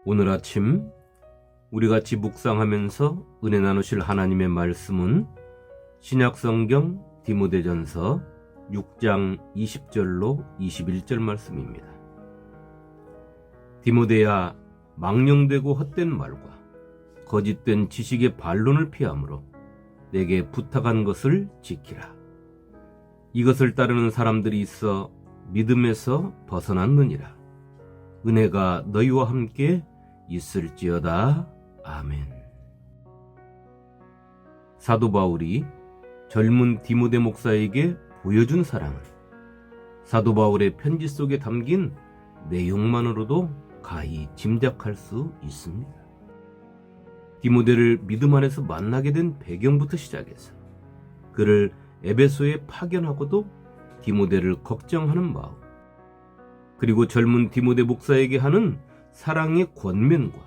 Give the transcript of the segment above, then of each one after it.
오늘 아침 우리 같이 묵상하면서 은혜 나누실 하나님의 말씀은 신약성경 디모데전서 6장 20절로 21절 말씀입니다. 디모데야, 망령되고 헛된 말과 거짓된 지식의 반론을 피하므로 내게 부탁한 것을 지키라. 이것을 따르는 사람들이 있어 믿음에서 벗어났느니라. 은혜가 너희와 함께 있을지어다. 아멘. 사도 바울이 젊은 디모데 목사에게 보여준 사랑은 사도 바울의 편지 속에 담긴 내용만으로도 가히 짐작할 수 있습니다. 디모데를 믿음 안에서 만나게 된 배경부터 시작해서 그를 에베소에 파견하고도 디모데를 걱정하는 마음, 그리고 젊은 디모데 목사에게 하는 사랑의 권면과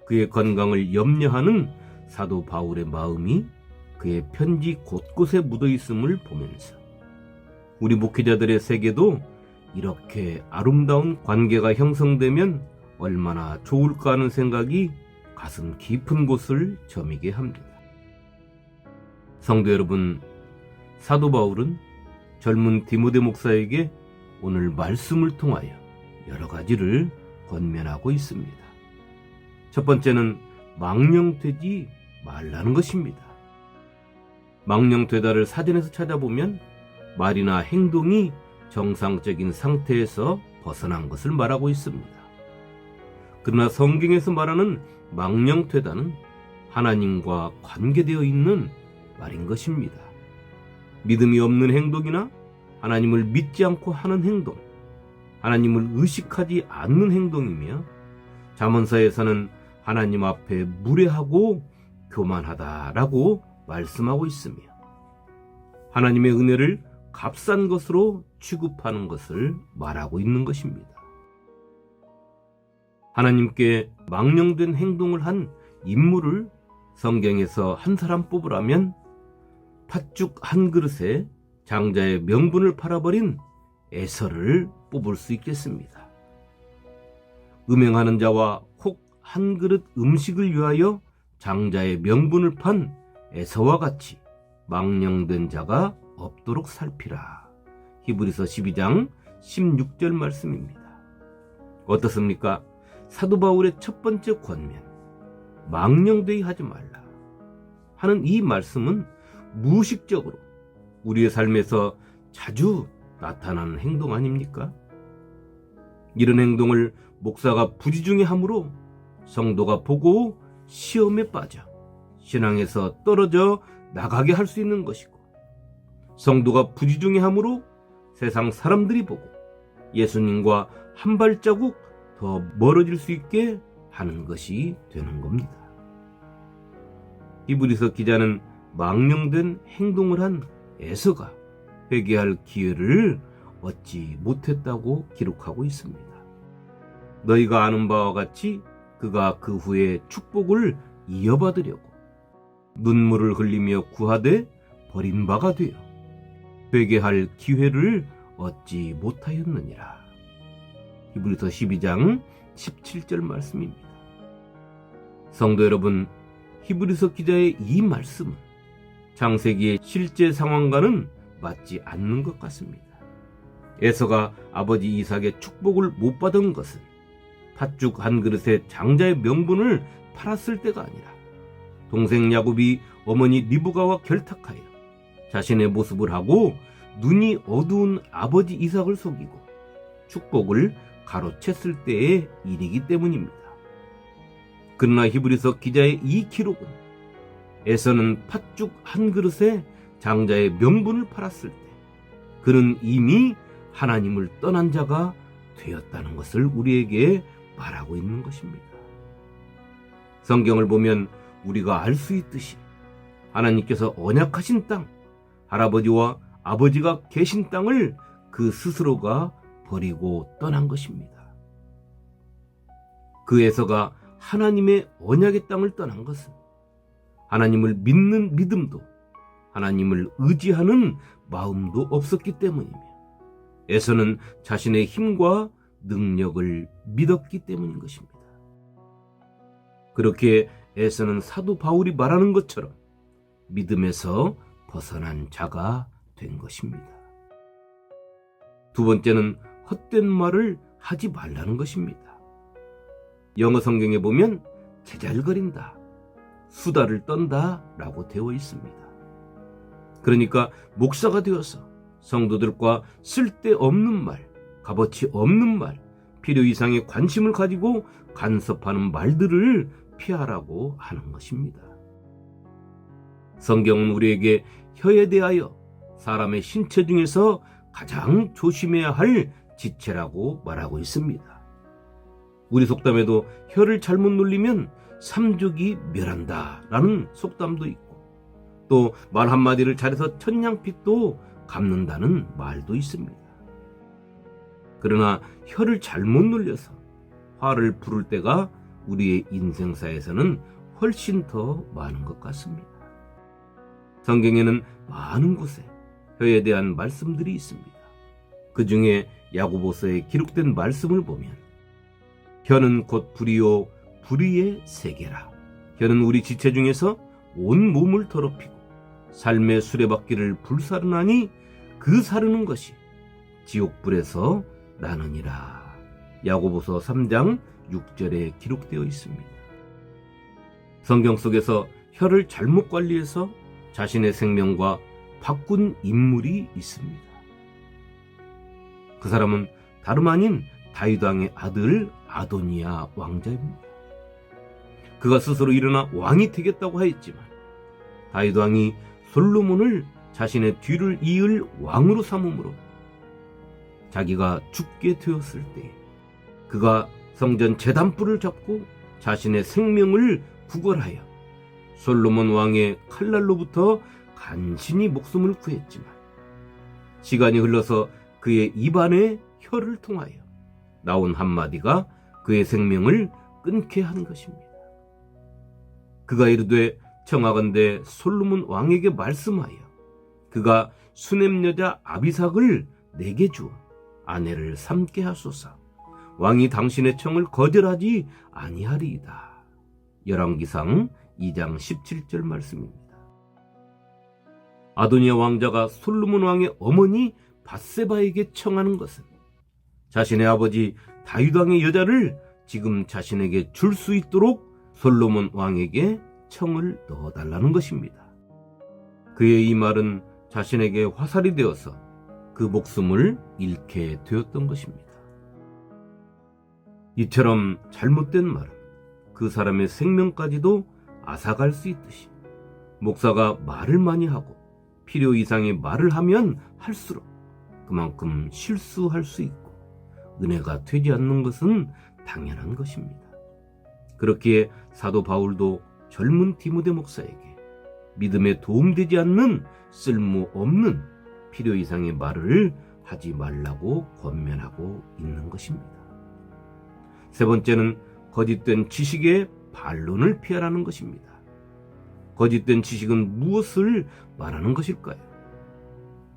그의 건강을 염려하는 사도 바울의 마음이 그의 편지 곳곳에 묻어 있음을 보면서 우리 목회자들의 세계도 이렇게 아름다운 관계가 형성되면 얼마나 좋을까 하는 생각이 가슴 깊은 곳을 저미게 합니다. 성도 여러분, 사도 바울은 젊은 디모데 목사에게 오늘 말씀을 통하여 여러 가지를 권면하고 있습니다. 첫 번째는 망령되지 말라는 것입니다. 망령되다를 사전에서 찾아보면 말이나 행동이 정상적인 상태에서 벗어난 것을 말하고 있습니다. 그러나 성경에서 말하는 망령되다는 하나님과 관계되어 있는 말인 것입니다. 믿음이 없는 행동이나 하나님을 믿지 않고 하는 행동, 하나님을 의식하지 않는 행동이며 잠언서에서는 하나님 앞에 무례하고 교만하다라고 말씀하고 있으며 하나님의 은혜를 값싼 것으로 취급하는 것을 말하고 있는 것입니다. 하나님께 망령된 행동을 한 인물을 성경에서 한 사람 뽑으라면 팥죽 한 그릇에 장자의 명분을 팔아버린 에서를 뽑을 수 있겠습니다. 음행하는 자와 혹 한 그릇 음식을 위하여 장자의 명분을 판 에서와 같이 망령된 자가 없도록 살피라. 히브리서 12장 16절 말씀입니다. 어떻습니까? 사도 바울의 첫 번째 권면, 망령되이 하지 말라 하는 이 말씀은 무의식적으로 우리의 삶에서 자주 나타나는 행동 아닙니까? 이런 행동을 목사가 부지중에 함으로 성도가 보고 시험에 빠져 신앙에서 떨어져 나가게 할 수 있는 것이고, 성도가 부지중에 함으로 세상 사람들이 보고 예수님과 한 발자국 더 멀어질 수 있게 하는 것이 되는 겁니다. 히브리서 기자는 망령된 행동을 한 에서가 회개할 기회를 얻지 못했다고 기록하고 있습니다. 너희가 아는 바와 같이 그가 그 후에 축복을 이어받으려고 눈물을 흘리며 구하되 버린 바가 되어 회개할 기회를 얻지 못하였느니라. 히브리서 12장 17절 말씀입니다. 성도 여러분, 히브리서 기자의 이 말씀은 창세기의 실제 상황과는 맞지 않는 것 같습니다. 에서가 아버지 이삭의 축복을 못 받은 것은 팥죽 한 그릇에 장자의 명분을 팔았을 때가 아니라 동생 야곱이 어머니 리브가와 결탁하여 자신의 모습을 하고 눈이 어두운 아버지 이삭을 속이고 축복을 가로챘을 때의 일이기 때문입니다. 그러나 히브리서 기자의 이 기록은 에서는 팥죽 한 그릇에 장자의 명분을 팔았을 때 그는 이미 하나님을 떠난 자가 되었다는 것을 우리에게 말하고 있는 것입니다. 성경을 보면 우리가 알 수 있듯이 하나님께서 언약하신 땅, 할아버지와 아버지가 계신 땅을 그 스스로가 버리고 떠난 것입니다. 그 에서가 하나님의 언약의 땅을 떠난 것은 하나님을 믿는 믿음도 하나님을 의지하는 마음도 없었기 때문이며 에서는 자신의 힘과 능력을 믿었기 때문인 것입니다. 그렇게 에서는 사도 바울이 말하는 것처럼 믿음에서 벗어난 자가 된 것입니다. 두 번째는 헛된 말을 하지 말라는 것입니다. 영어 성경에 보면 제잘거린다, 수다를 떤다 라고 되어 있습니다. 그러니까 목사가 되어서 성도들과 쓸데없는 말, 값어치 없는 말, 필요 이상의 관심을 가지고 간섭하는 말들을 피하라고 하는 것입니다. 성경은 우리에게 혀에 대하여 사람의 신체 중에서 가장 조심해야 할 지체라고 말하고 있습니다. 우리 속담에도 혀를 잘못 눌리면 삼족이 멸한다 라는 속담도 있고, 또 말 한마디를 잘해서 천냥빚도 갚는다는 말도 있습니다. 그러나 혀를 잘못 눌려서 화를 부를 때가 우리의 인생사에서는 훨씬 더 많은 것 같습니다. 성경에는 많은 곳에 혀에 대한 말씀들이 있습니다. 그 중에 야고보서에 기록된 말씀을 보면 혀는 곧 불이요 불의의 세계라. 혀는 우리 지체 중에서 온 몸을 더럽히고 삶의 수레바퀴를 불사르나니 그 사르는 것이 지옥불에서 나느니라. 야고보서 3장 6절에 기록되어 있습니다. 성경 속에서 혀를 잘못 관리해서 자신의 생명과 바꾼 인물이 있습니다. 그 사람은 다름 아닌 다윗 왕의 아들 아도니아 왕자입니다. 그가 스스로 일어나 왕이 되겠다고 하였지만 다윗 왕이 솔로몬을 자신의 뒤를 이을 왕으로 삼음으로 자기가 죽게 되었을 때 그가 성전 제단불을 잡고 자신의 생명을 구걸하여 솔로몬 왕의 칼날로부터 간신히 목숨을 구했지만 시간이 흘러서 그의 입안에 혀를 통하여 나온 한마디가 그의 생명을 끊게 한 것입니다. 그가 이르되 청하건대 솔로몬 왕에게 말씀하여 그가 수넴 여자 아비삭을 내게 주어 아내를 삼게 하소서. 왕이 당신의 청을 거절하지 아니하리이다. 열왕기상 2장 17절 말씀입니다. 아도니아 왕자가 솔로몬 왕의 어머니 밧세바에게 청하는 것은 자신의 아버지 다윗 왕의 여자를 지금 자신에게 줄 수 있도록 솔로몬 왕에게 청을 넣어달라는 것입니다. 그의 이 말은 자신에게 화살이 되어서 그 목숨을 잃게 되었던 것입니다. 이처럼 잘못된 말은 그 사람의 생명까지도 앗아갈 수 있듯이 목사가 말을 많이 하고 필요 이상의 말을 하면 할수록 그만큼 실수할 수 있고 은혜가 되지 않는 것은 당연한 것입니다. 그렇기에 사도 바울도 젊은 디모데 목사에게 믿음에 도움되지 않는 쓸모없는 필요 이상의 말을 하지 말라고 권면하고 있는 것입니다. 세 번째는 거짓된 지식의 반론을 피하라는 것입니다. 거짓된 지식은 무엇을 말하는 것일까요?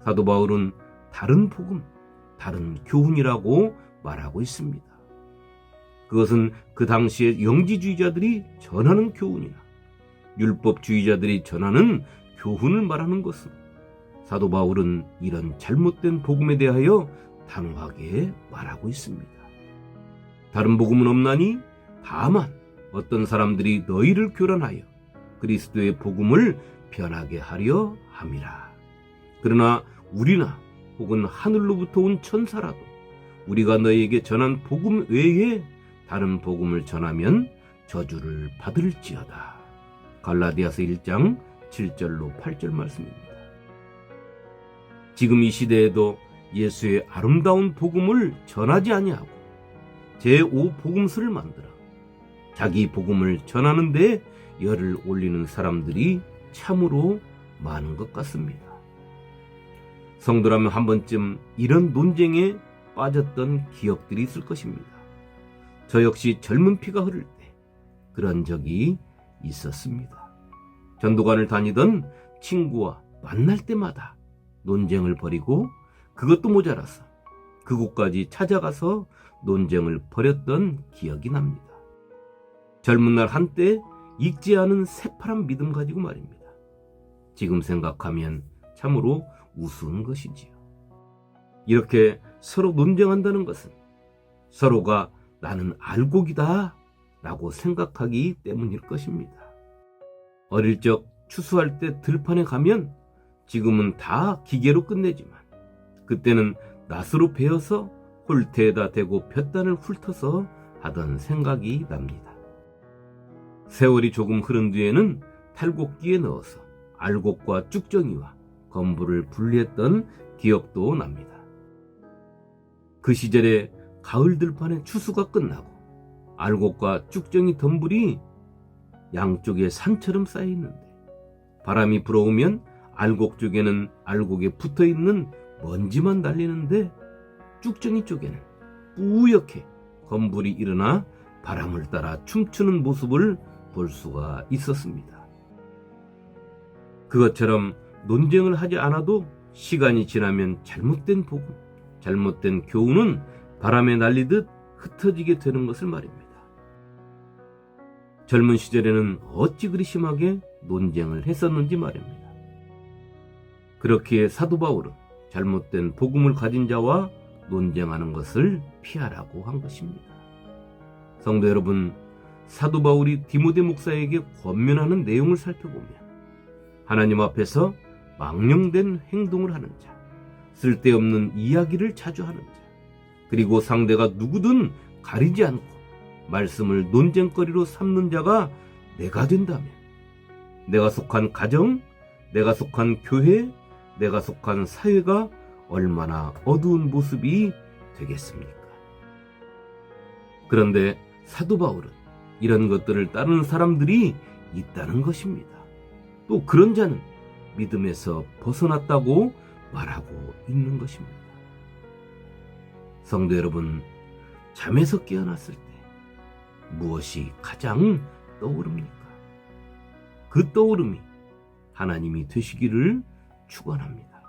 사도 바울은 다른 복음, 다른 교훈이라고 말하고 있습니다. 그것은 그 당시에 영지주의자들이 전하는 교훈이나 율법주의자들이 전하는 교훈을 말하는 것으로 사도 바울은 이런 잘못된 복음에 대하여 단호하게 말하고 있습니다. 다른 복음은 없나니 다만 어떤 사람들이 너희를 교란하여 그리스도의 복음을 변하게 하려 함이라. 그러나 우리나 혹은 하늘로부터 온 천사라도 우리가 너희에게 전한 복음 외에 다른 복음을 전하면 저주를 받을지어다. 갈라디아서 1장 7절로 8절 말씀입니다. 지금 이 시대에도 예수의 아름다운 복음을 전하지 아니하고 제5복음서를 만들어 자기 복음을 전하는 데 열을 올리는 사람들이 참으로 많은 것 같습니다. 성도라면 한 번쯤 이런 논쟁에 빠졌던 기억들이 있을 것입니다. 저 역시 젊은 피가 흐를 때 그런 적이 있었습니다. 전도관을 다니던 친구와 만날 때마다 논쟁을 벌이고 그것도 모자라서 그곳까지 찾아가서 논쟁을 벌였던 기억이 납니다. 젊은 날 한때 익지 않은 새파란 믿음 가지고 말입니다. 지금 생각하면 참으로 우스운 것이지요. 이렇게 서로 논쟁한다는 것은 서로가 나는 알곡이다 라고 생각하기 때문일 것입니다. 어릴 적 추수할 때 들판에 가면 지금은 다 기계로 끝내지만 그때는 낫으로 베어서 홀대에다 대고 볕단을 훑어서 하던 생각이 납니다. 세월이 조금 흐른 뒤에는 탈곡기에 넣어서 알곡과 쭉정이와 건부를 분리했던 기억도 납니다. 그 시절에 가을 들판의 추수가 끝나고 알곡과 쭉정이 덤불이 양쪽에 산처럼 쌓여 있는데 바람이 불어오면 알곡 쪽에는 알곡에 붙어있는 먼지만 날리는데 쭉정이 쪽에는 뿌옇게 건불이 일어나 바람을 따라 춤추는 모습을 볼 수가 있었습니다. 그것처럼 논쟁을 하지 않아도 시간이 지나면 잘못된 복음, 잘못된 교훈은 바람에 날리듯 흩어지게 되는 것을 말입니다. 젊은 시절에는 어찌 그리 심하게 논쟁을 했었는지 말입니다. 그렇기에 사도 바울은 잘못된 복음을 가진 자와 논쟁하는 것을 피하라고 한 것입니다. 성도 여러분, 사도 바울이 디모데 목사에게 권면하는 내용을 살펴보면 하나님 앞에서 망령된 행동을 하는 자, 쓸데없는 이야기를 자주 하는 자, 그리고 상대가 누구든 가리지 않고 말씀을 논쟁거리로 삼는 자가 내가 된다면 내가 속한 가정, 내가 속한 교회, 내가 속한 사회가 얼마나 어두운 모습이 되겠습니까? 그런데 사도 바울은 이런 것들을 따르는 사람들이 있다는 것입니다. 또 그런 자는 믿음에서 벗어났다고 말하고 있는 것입니다. 성도 여러분, 잠에서 깨어났을 때 무엇이 가장 떠오릅니까? 그 떠오름이 하나님이 되시기를 축원합니다.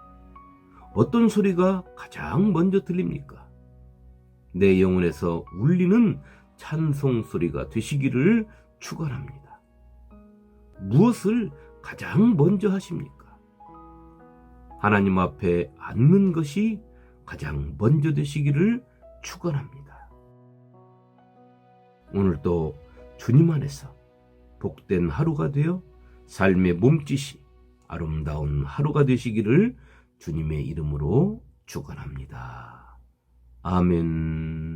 어떤 소리가 가장 먼저 들립니까? 내 영혼에서 울리는 찬송 소리가 되시기를 축원합니다. 무엇을 가장 먼저 하십니까? 하나님 앞에 앉는 것이 가장 먼저 되시기를 축원합니다. 오늘도 주님 안에서 복된 하루가 되어 삶의 몸짓이 아름다운 하루가 되시기를 주님의 이름으로 축원합니다. 아멘.